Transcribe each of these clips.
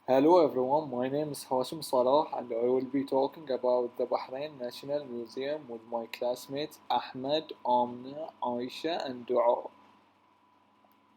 Hello everyone, my name is Hashim Salah and I will be talking about the Bahrain National Museum with my classmates Ahmed, Amna, Aisha and Dua.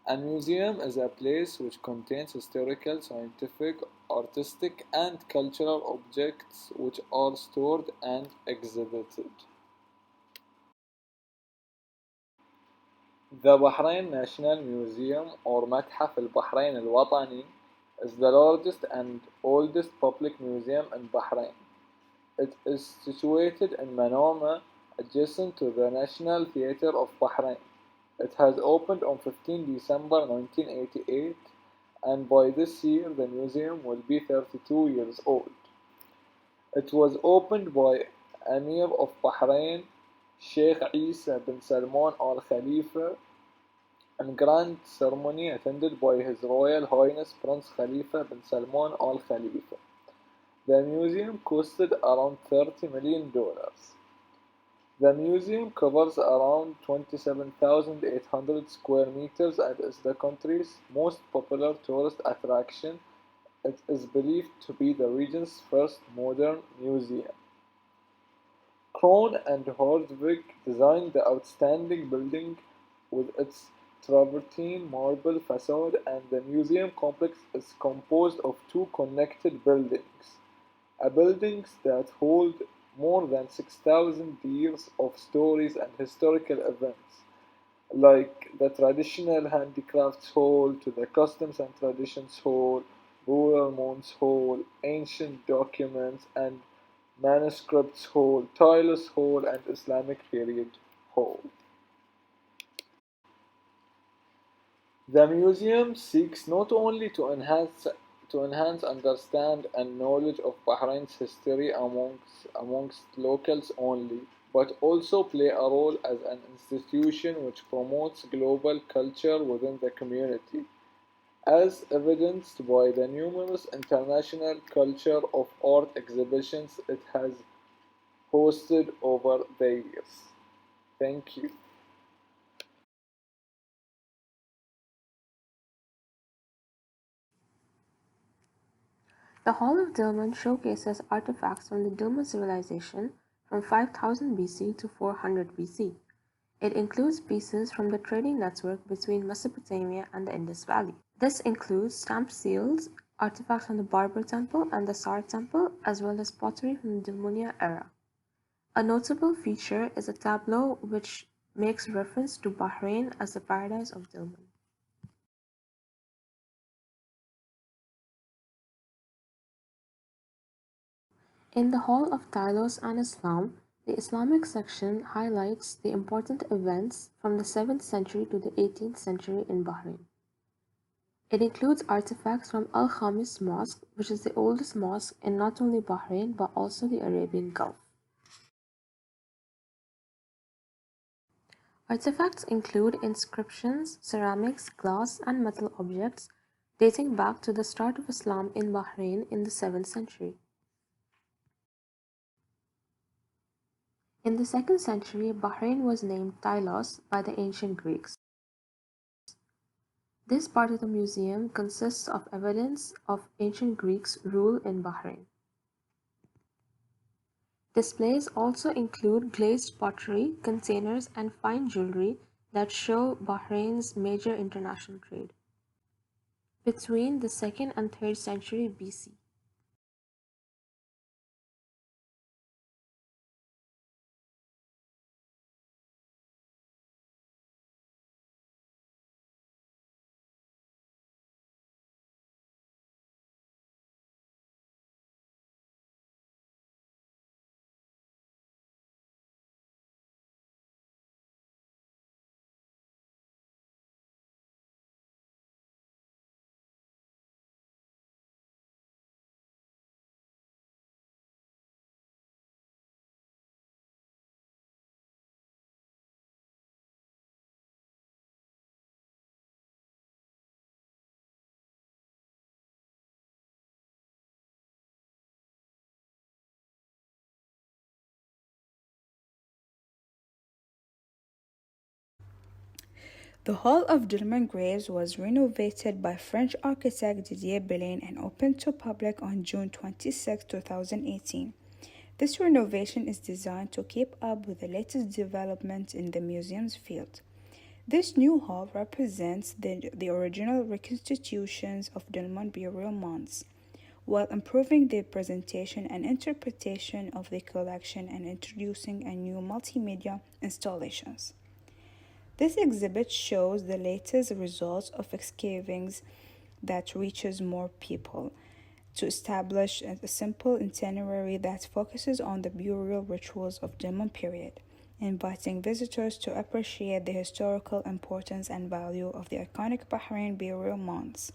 A museum is a place which contains historical, scientific, artistic and cultural objects which are stored and exhibited. The Bahrain National Museum or متحف البحرين الوطني is the largest and oldest public museum in Bahrain. It is situated in Manama, adjacent to the National Theatre of Bahrain. It has opened on 15 December 1988, and by this year the museum will be 32 years old. It was opened by Emir of Bahrain, Sheikh Isa bin Salman Al Khalifa, and grand ceremony attended by His Royal Highness Prince Khalifa bin Salman Al Khalifa. The museum costed around $30 million. The museum covers around 27,800 square meters and is the country's most popular tourist attraction. It is believed to be the region's first modern museum. Krohn and Hordwig designed the outstanding building with its travertine marble facade, and the museum complex is composed of two connected buildings. Buildings that hold more than 6,000 years of stories and historical events, like the traditional handicrafts hall to the customs and traditions hall, rural monks hall, ancient documents and manuscripts hall, Tylus hall, and Islamic period hall. The museum seeks not only to enhance understand and knowledge of Bahrain's history amongst locals only, but also play a role as an institution which promotes global culture within the community, as evidenced by the numerous international culture of art exhibitions it has hosted over the years. Thank you. The Hall of Dilmun showcases artifacts from the Dilmun civilization from 5000 BC to 400 BC. It includes pieces from the trading network between Mesopotamia and the Indus Valley. This includes stamped seals, artifacts from the Barber Temple and the Sar Temple, as well as pottery from the Dilmunia era. A notable feature is a tableau which makes reference to Bahrain as the paradise of Dilmun. In the Hall of Tylos and Islam, the Islamic section highlights the important events from the 7th century to the 18th century in Bahrain. It includes artifacts from Al Khamis Mosque, which is the oldest mosque in not only Bahrain but also the Arabian Gulf. Artifacts include inscriptions, ceramics, glass, and metal objects dating back to the start of Islam in Bahrain in the 7th century. In the 2nd century, Bahrain was named Tylos by the ancient Greeks. This part of the museum consists of evidence of ancient Greeks' rule in Bahrain. Displays also include glazed pottery, containers, and fine jewelry that show Bahrain's major international trade between the 2nd and 3rd century BC. The Hall of Dilmun Graves was renovated by French architect Didier Belain and opened to public on June 26, 2018. This renovation is designed to keep up with the latest developments in the museum's field. This new hall represents the original reconstitutions of Dilmun burial mounds, while improving the presentation and interpretation of the collection and introducing a new multimedia installations. This exhibit shows the latest results of excavations that reaches more people to establish a simple itinerary that focuses on the burial rituals of Dilmun period, inviting visitors to appreciate the historical importance and value of the iconic Bahrain burial mounds.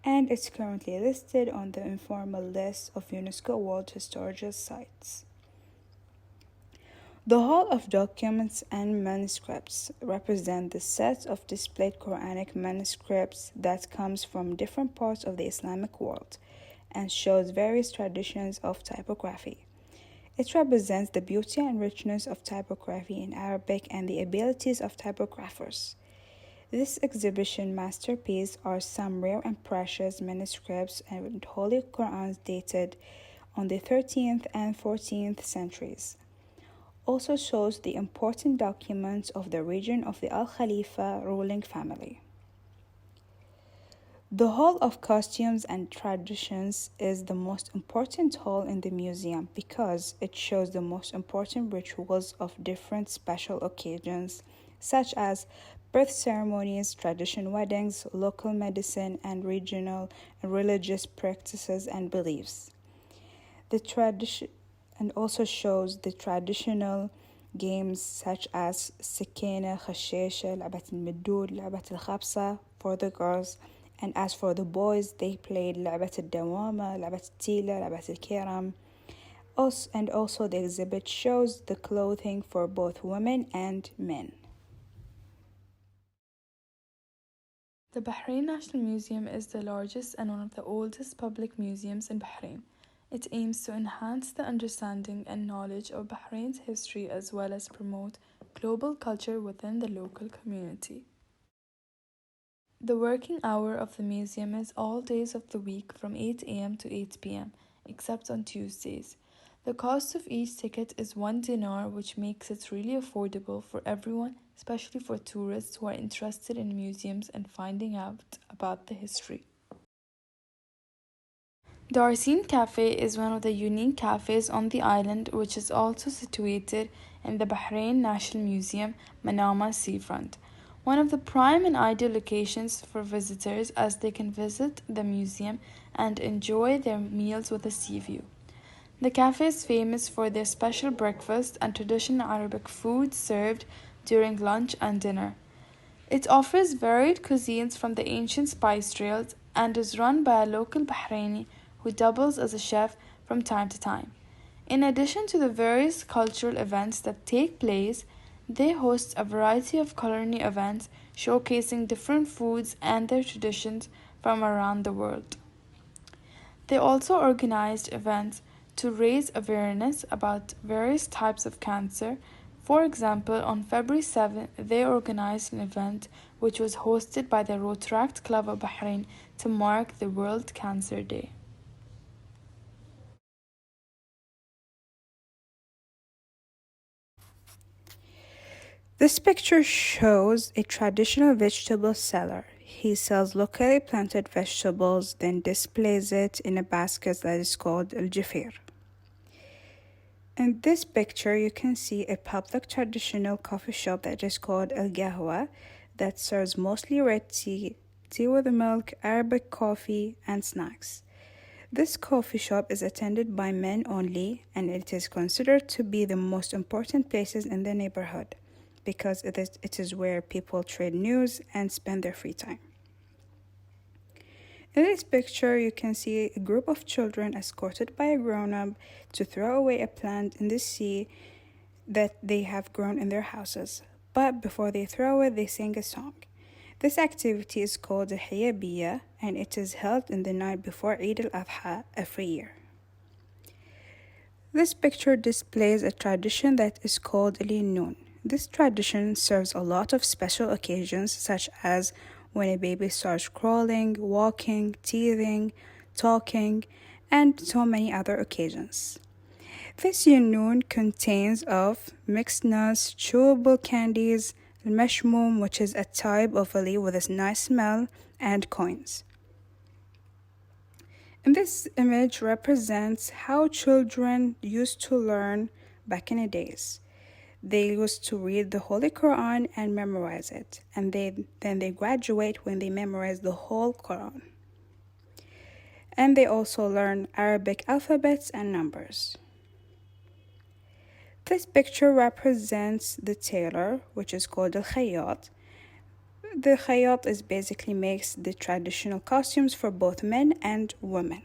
And it's currently listed on the informal list of UNESCO World Historical Sites. The Hall of Documents and Manuscripts represent the set of displayed Quranic manuscripts that comes from different parts of the Islamic world and shows various traditions of typography. It represents the beauty and richness of typography in Arabic and the abilities of typographers. This exhibition masterpiece are some rare and precious manuscripts and Holy Qurans dated on the 13th and 14th centuries. Also shows the important documents of the region of the Al Khalifa ruling family. The Hall of Costumes and Traditions is the most important hall in the museum because it shows the most important rituals of different special occasions, such as birth ceremonies, tradition weddings, local medicine, and regional and religious practices and beliefs. The tradition and also shows the traditional games such as سكينة خشاشة لعبة المدود لعبة الخبصة for the girls, and as for the boys they played لعبة الدوامة لعبة التيلة لعبة الكرم. Also the exhibit shows the clothing for both women and men. The Bahrain National Museum is the largest and one of the oldest public museums in Bahrain. It aims to enhance the understanding and knowledge of Bahrain's history as well as promote global culture within the local community. The working hour of the museum is all days of the week from 8 a.m. to 8 p.m., except on Tuesdays. The cost of each ticket is 1 dinar, which makes it really affordable for everyone, especially for tourists who are interested in museums and finding out about the history. The A.mohsin Cafe is one of the unique cafes on the island, which is also situated in the Bahrain National Museum, Manama seafront. One of the prime and ideal locations for visitors as they can visit the museum and enjoy their meals with a sea view. The cafe is famous for their special breakfast and traditional Arabic food served during lunch and dinner. It offers varied cuisines from the ancient spice trails and is run by a local Bahraini who doubles as a chef from time to time. In addition to the various cultural events that take place, they host a variety of culinary events showcasing different foods and their traditions from around the world. They also organized events to raise awareness about various types of cancer. For example, on February 7th, they organized an event which was hosted by the Rotaract Club of Bahrain to mark the World Cancer Day. This picture shows a traditional vegetable seller. He sells locally planted vegetables, then displays it in a basket that is called al-jafir. In this picture, you can see a public traditional coffee shop that is called al-Qahwa that serves mostly red tea, tea with milk, Arabic coffee, and snacks. This coffee shop is attended by men only, and it is considered to be the most important places in the neighborhood because it is where people trade news and spend their free time. In this picture, you can see a group of children escorted by a grown-up to throw away a plant in the sea that they have grown in their houses. But before they throw it, they sing a song. This activity is called the Hiyabiya, and it is held in the night before Eid al-Adha every year. This picture displays a tradition that is called Noon. This tradition serves a lot of special occasions, such as when a baby starts crawling, walking, teething, talking, and so many other occasions. This yanoon contains of mixed nuts, chewable candies, meshmoom, which is a type of ali with a nice smell, and coins. And this image represents how children used to learn back in the days. They used to read the Holy Quran and memorize it, and then they graduate when they memorize the whole Quran. And they also learn Arabic alphabets and numbers. This picture represents the tailor, which is called al khayyat. The khayyat is basically makes the traditional costumes for both men and women.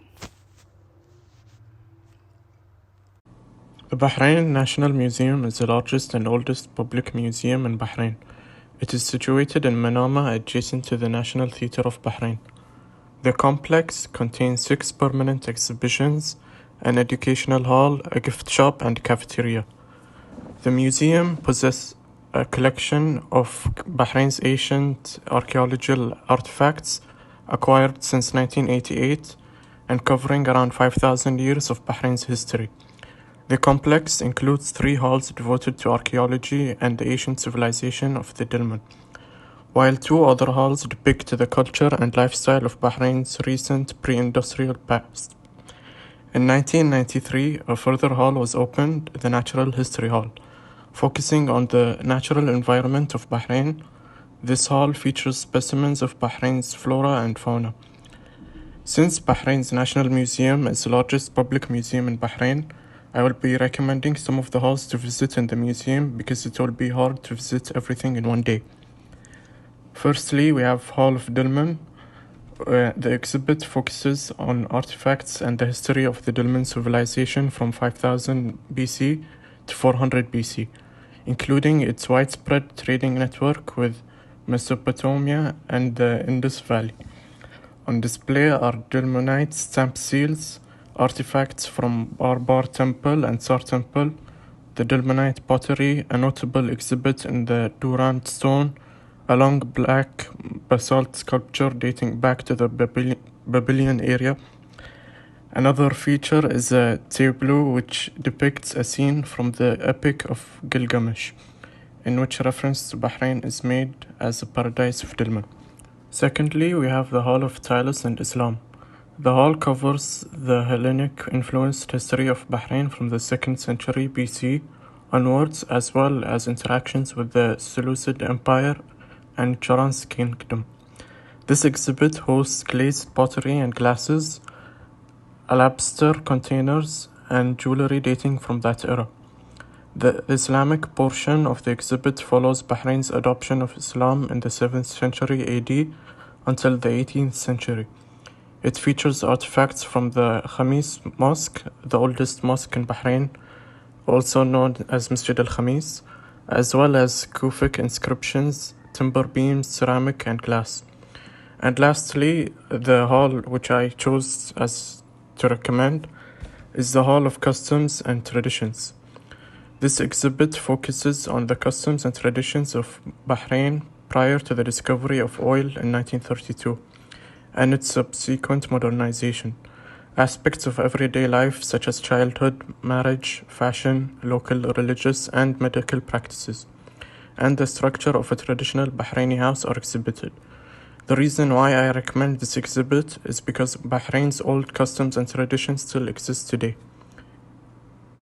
The Bahrain National Museum is the largest and oldest public museum in Bahrain. It is situated in Manama, adjacent to the National Theatre of Bahrain. The complex contains 6 permanent exhibitions, an educational hall, a gift shop, and cafeteria. The museum possesses a collection of Bahrain's ancient archaeological artifacts acquired since 1988 and covering around 5,000 years of Bahrain's history. The complex includes 3 halls devoted to archaeology and the ancient civilization of the Dilmun, while 2 other halls depict the culture and lifestyle of Bahrain's recent pre-industrial past. In 1993, a further hall was opened, the Natural History Hall, focusing on the natural environment of Bahrain. This hall features specimens of Bahrain's flora and fauna. Since Bahrain's National Museum is the largest public museum in Bahrain, I will be recommending some of the halls to visit in the museum because it will be hard to visit everything in one day. Firstly, we have Hall of Dilmun. The exhibit focuses on artifacts and the history of the Dilmun civilization from 5000 BC to 400 BC, including its widespread trading network with Mesopotamia and the Indus Valley. On display are Dilmunite stamp seals, artifacts from Barbar Temple and Sar Temple, the Dilmunite pottery, a notable exhibit in the Durand stone, a long black basalt sculpture dating back to the Babylonian area. Another feature is a tableau which depicts a scene from the Epic of Gilgamesh, in which reference to Bahrain is made as a paradise of Dilmun. Secondly, we have the Hall of Tiles and Islam. The hall covers the Hellenic-influenced history of Bahrain from the 2nd century BC onwards, as well as interactions with the Seleucid Empire and Charan's kingdom. This exhibit hosts glazed pottery and glasses, alabaster containers, and jewelry dating from that era. The Islamic portion of the exhibit follows Bahrain's adoption of Islam in the 7th century AD until the 18th century. It features artifacts from the Khamis Mosque, the oldest mosque in Bahrain, also known as Masjid al-Khamis, as well as Kufic inscriptions, timber beams, ceramic, and glass. And lastly, the hall which I chose as to recommend is the Hall of Customs and Traditions. This exhibit focuses on the customs and traditions of Bahrain prior to the discovery of oil in 1932 and its subsequent modernization. Aspects of everyday life such as childhood, marriage, fashion, local religious and medical practices, and the structure of a traditional Bahraini house are exhibited. The reason why I recommend this exhibit is because Bahrain's old customs and traditions still exist today.